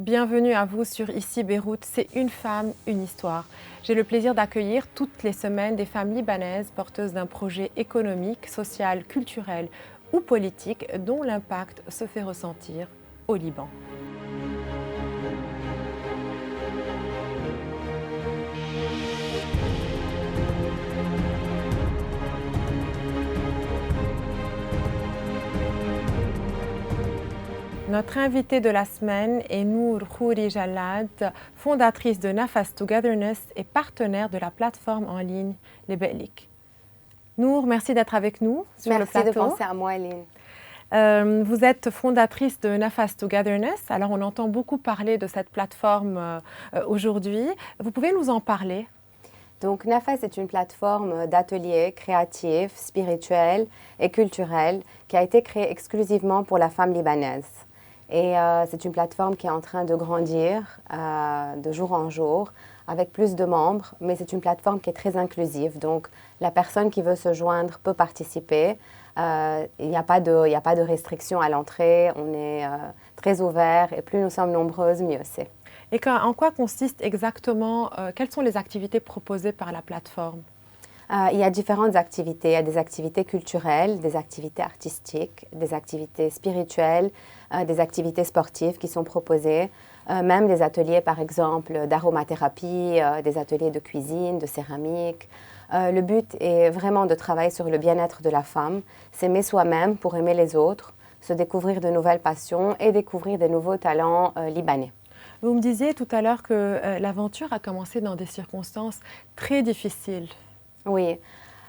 Bienvenue à vous sur Ici Beyrouth, c'est une femme, une histoire. J'ai le plaisir d'accueillir toutes les semaines des femmes libanaises porteuses d'un projet économique, social, culturel ou politique dont l'impact se fait ressentir au Liban. Notre invitée de la semaine est Nour Khouri Jalad, fondatrice de Nafas Togetherness et partenaire de la plateforme en ligne Les Be'lik. Nour, merci d'être avec nous sur le plateau. Merci de penser à moi, Eline. Vous êtes fondatrice de Nafas Togetherness. Alors, on entend beaucoup parler de cette plateforme aujourd'hui. Vous pouvez nous en parler? Donc, Nafas est une plateforme d'ateliers créatifs, spirituels et culturels qui a été créée exclusivement pour la femme libanaise. Et c'est une plateforme qui est en train de grandir de jour en jour avec plus de membres, mais c'est une plateforme qui est très inclusive. Donc, la personne qui veut se joindre peut participer. Il n'y a pas de restrictions à l'entrée. On est très ouvert et plus nous sommes nombreuses, mieux c'est. Et en quoi consiste exactement, quelles sont les activités proposées par la plateforme? Il y a différentes activités. Il y a des activités culturelles, des activités artistiques, des activités spirituelles, des activités sportives qui sont proposées, même des ateliers, par exemple, d'aromathérapie, des ateliers de cuisine, de céramique. Le but est vraiment de travailler sur le bien-être de la femme, s'aimer soi-même pour aimer les autres, se découvrir de nouvelles passions et découvrir des nouveaux talents libanais. Vous me disiez tout à l'heure que l'aventure a commencé dans des circonstances très difficiles. Oui,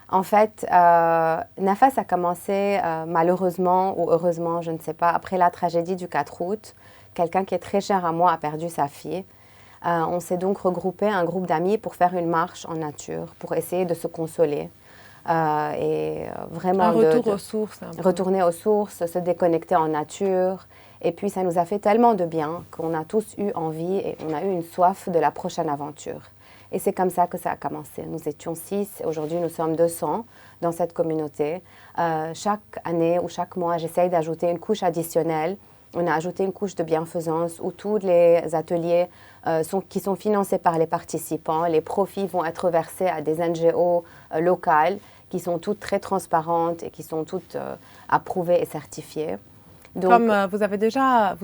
en fait, Nafas a commencé malheureusement ou heureusement, je ne sais pas, après la tragédie du 4 août. Quelqu'un qui est très cher à moi a perdu sa fille. On s'est donc regroupé, un groupe d'amis, pour faire une marche en nature, pour essayer de se consoler. Et vraiment un retour aux sources. Retourner aux sources, se déconnecter en nature. Et puis ça nous a fait tellement de bien qu'on a tous eu envie et on a eu une soif de la prochaine aventure. Et c'est comme ça que ça a commencé. Nous étions 6, aujourd'hui nous sommes 200 dans cette communauté. Chaque année ou chaque mois, j'essaye d'ajouter une couche additionnelle. On a ajouté une couche de bienfaisance où tous les ateliers qui sont financés par les participants, les profits vont être versés à des NGO locales qui sont toutes très transparentes et qui sont toutes approuvées et certifiées. Donc, comme vous avez déjà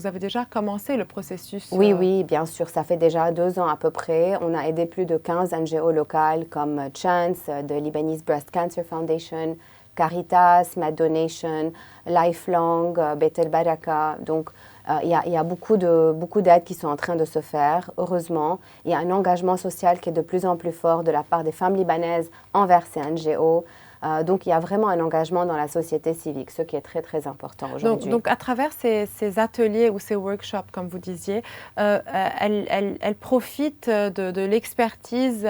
commencé le processus. Oui, bien sûr. Ça fait déjà 2 ans à peu près. On a aidé plus de 15 NGO locales comme Chance, de Lebanese Breast Cancer Foundation, Caritas, Mad Donation, Lifelong, Beit El Baraka. Donc, il y a beaucoup d'aides qui sont en train de se faire, heureusement. Il y a un engagement social qui est de plus en plus fort de la part des femmes libanaises envers ces NGO. Donc, il y a vraiment un engagement dans la société civique, ce qui est très, très important aujourd'hui. Donc, à travers ces ateliers ou ces workshops, comme vous disiez, elle profite de l'expertise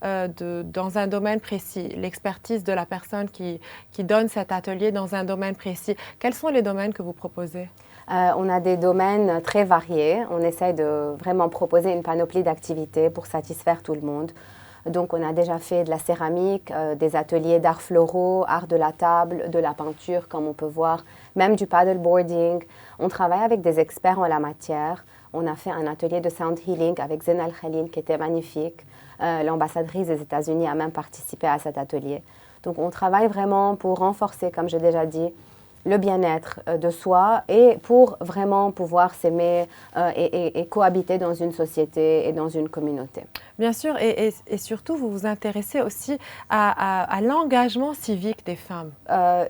dans un domaine précis, l'expertise de la personne qui donne cet atelier dans un domaine précis. Quels sont les domaines que vous proposez? On a des domaines très variés. On essaie de vraiment proposer une panoplie d'activités pour satisfaire tout le monde. Donc, on a déjà fait de la céramique, des ateliers d'art floraux, art de la table, de la peinture, comme on peut voir, même du paddleboarding. On travaille avec des experts en la matière. On a fait un atelier de sound healing avec Zen Al-Khalil qui était magnifique. L'ambassadrice des États-Unis a même participé à cet atelier. Donc, on travaille vraiment pour renforcer, comme j'ai déjà dit, le bien-être de soi et pour vraiment pouvoir s'aimer et cohabiter dans une société et dans une communauté. Bien sûr, et surtout, vous vous intéressez aussi à l'engagement civique des femmes.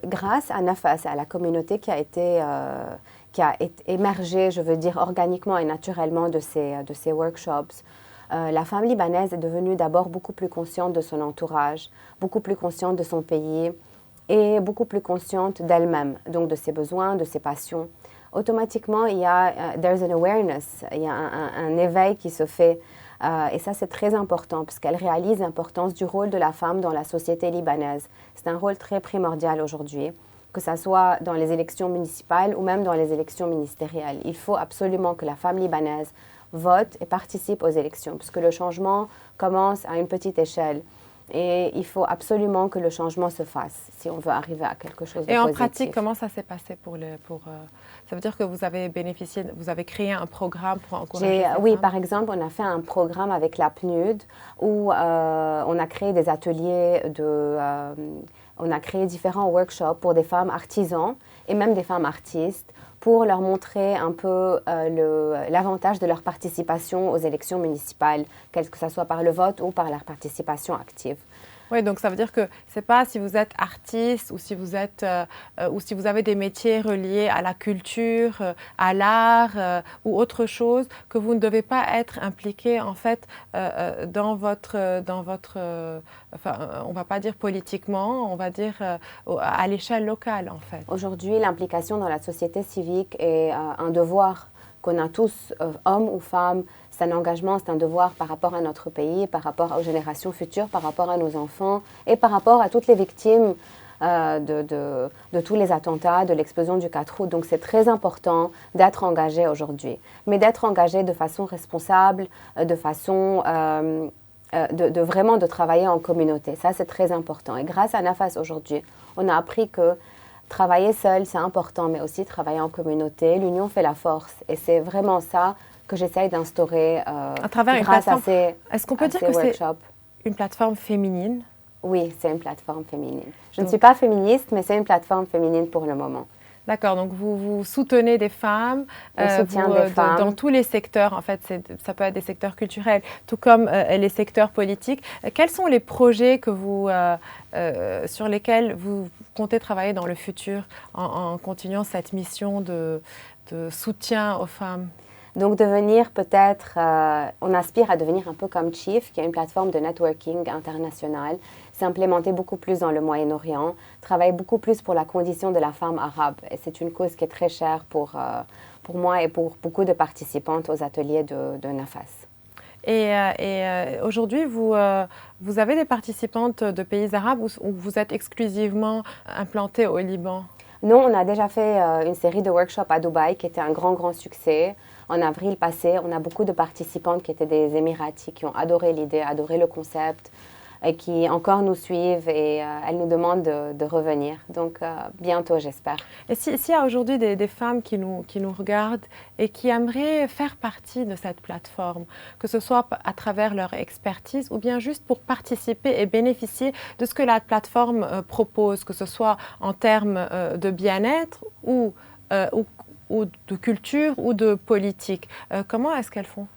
Grâce à Nafas, à la communauté qui a émergé, je veux dire, organiquement et naturellement de ces workshops, la femme libanaise est devenue d'abord beaucoup plus consciente de son entourage, beaucoup plus consciente de son pays, et beaucoup plus consciente d'elle-même, donc de ses besoins, de ses passions. Automatiquement, il y a there's an awareness, il y a un éveil qui se fait. Et ça, c'est très important parce qu'elle réalise l'importance du rôle de la femme dans la société libanaise. C'est un rôle très primordial aujourd'hui, que ce soit dans les élections municipales ou même dans les élections ministérielles. Il faut absolument que la femme libanaise vote et participe aux élections parce que le changement commence à une petite échelle. Et il faut absolument que le changement se fasse si on veut arriver à quelque chose de positif. Et en positif. pratique, comment ça s'est passé ça veut dire que vous avez bénéficié, vous avez créé un programme pour encourager ces Oui, femmes? par exemple, on a fait un programme avec la PNUD où on a créé des ateliers on a créé différents workshops pour des femmes artisans et même des femmes artistes pour leur montrer un peu l'avantage de leur participation aux élections municipales, que ce soit par le vote ou par leur participation active. Oui, donc ça veut dire que ce n'est pas si vous êtes artiste ou si vous avez des métiers reliés à la culture, à l'art ou autre chose, que vous ne devez pas être impliqué en fait dans votre enfin, on ne va pas dire politiquement, on va dire à l'échelle locale en fait. Aujourd'hui, l'implication dans la société civique est un devoir qu'on a tous, hommes ou femmes. C'est un engagement, c'est un devoir par rapport à notre pays, par rapport aux générations futures, par rapport à nos enfants et par rapport à toutes les victimes de tous les attentats, de l'explosion du 4 août. Donc c'est très important d'être engagé aujourd'hui, mais d'être engagé de façon responsable, de façon vraiment de travailler en communauté. Ça, c'est très important. Et grâce à NAFAS aujourd'hui, on a appris que travailler seul, c'est important, mais aussi travailler en communauté. L'union fait la force. Et c'est vraiment ça que j'essaye d'instaurer à travers grâce à ces Est-ce qu'on peut dire que c'est une plateforme féminine? Oui, c'est une plateforme féminine. Je ne suis pas féministe, mais c'est une plateforme féminine pour le moment. D'accord, donc vous soutenez des femmes, femmes dans tous les secteurs, en fait, ça peut être des secteurs culturels, tout comme les secteurs politiques. Quels sont les projets sur lesquels vous comptez travailler dans le futur en continuant cette mission de soutien aux femmes? Donc devenir peut-être, on aspire à devenir un peu comme Chief, qui est une plateforme de networking internationale, s'implémenter beaucoup plus dans le Moyen-Orient, travailler beaucoup plus pour la condition de la femme arabe. Et c'est une cause qui est très chère pour moi et pour beaucoup de participantes aux ateliers de NAFAS. Et aujourd'hui, vous avez des participantes de pays arabes ou vous êtes exclusivement implantée au Liban? Non, on a déjà fait une série de workshops à Dubaï qui était un grand succès. En avril passé, on a beaucoup de participantes qui étaient des Émiratis, qui ont adoré l'idée, adoré le concept, et qui encore nous suivent et elles nous demandent de revenir. Donc bientôt, j'espère. Et s'il y a aujourd'hui des femmes qui nous regardent et qui aimeraient faire partie de cette plateforme, que ce soit à travers leur expertise ou bien juste pour participer et bénéficier de ce que la plateforme propose, que ce soit en termes de bien-être ou de culture ou de politique, comment est-ce qu'elles font?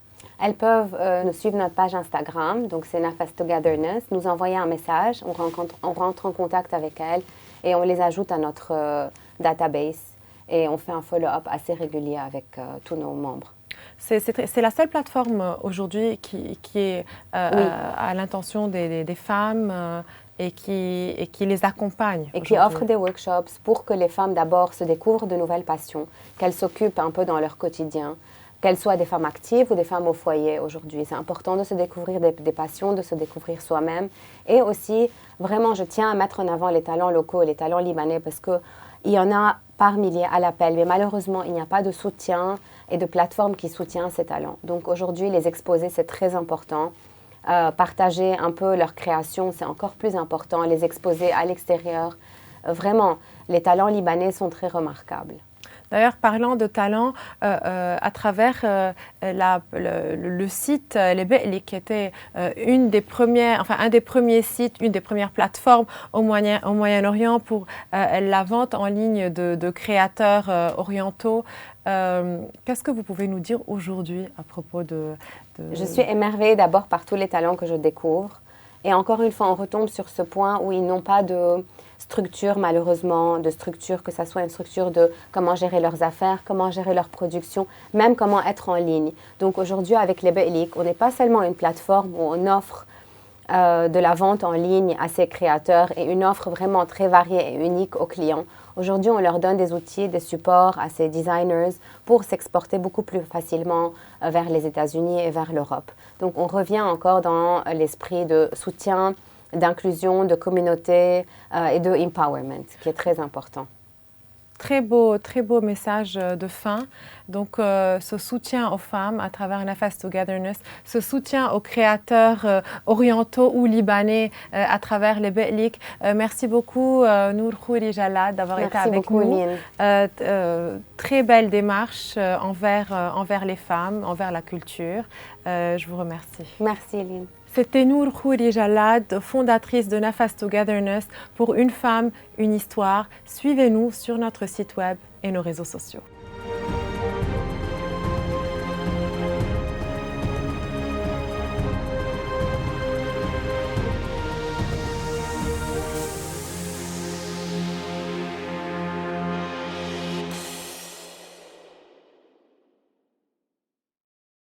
Elles peuvent nous suivre notre page Instagram, donc c'est NAFAS Togetherness, nous envoyer un message, on rentre en contact avec elles et on les ajoute à notre database et on fait un follow-up assez régulier avec tous nos membres. C'est la seule plateforme aujourd'hui qui est oui. à l'intention des femmes et qui les accompagne. Et qui offre des workshops pour que les femmes d'abord se découvrent de nouvelles passions, qu'elles s'occupent un peu dans leur quotidien, qu'elles soient des femmes actives ou des femmes au foyer aujourd'hui. C'est important de se découvrir des passions, de se découvrir soi-même. Et aussi, vraiment, je tiens à mettre en avant les talents locaux, les talents libanais, parce qu'il y en a par milliers à l'appel. Mais malheureusement, il n'y a pas de soutien et de plateforme qui soutient ces talents. Donc aujourd'hui, les exposer, c'est très important. Partager un peu leur création, c'est encore plus important. Les exposer à l'extérieur. Vraiment, les talents libanais sont très remarquables. D'ailleurs, parlant de talent, à travers le site Lebeli, qui était un des premiers sites, une des premières plateformes au Moyen-Orient pour la vente en ligne de créateurs orientaux, qu'est-ce que vous pouvez nous dire aujourd'hui à propos de... Je suis émerveillée d'abord par tous les talents que je découvre. Et encore une fois, on retombe sur ce point où ils n'ont pas de structure, malheureusement, de structure, que ce soit une structure de comment gérer leurs affaires, comment gérer leur production, même comment être en ligne. Donc aujourd'hui, avec Lebeli, on n'est pas seulement une plateforme où on offre de la vente en ligne à ses créateurs et une offre vraiment très variée et unique aux clients. Aujourd'hui, on leur donne des outils, des supports à ces designers pour s'exporter beaucoup plus facilement vers les États-Unis et vers l'Europe. Donc, on revient encore dans l'esprit de soutien, d'inclusion, de communauté et de empowerment, qui est très important. très beau message de fin. Donc, ce soutien aux femmes à travers Nafas Togetherness, ce soutien aux créateurs orientaux ou libanais à travers les Be'lik. Merci beaucoup, Nour Khouri Jalad, d'avoir été avec nous. Très belle démarche envers les femmes, envers la culture. Je vous remercie. Merci, Lynn. C'était Nour Khouri Jalad, fondatrice de Nafas Togetherness pour une femme, une histoire. Suivez-nous sur notre site web et nos réseaux sociaux.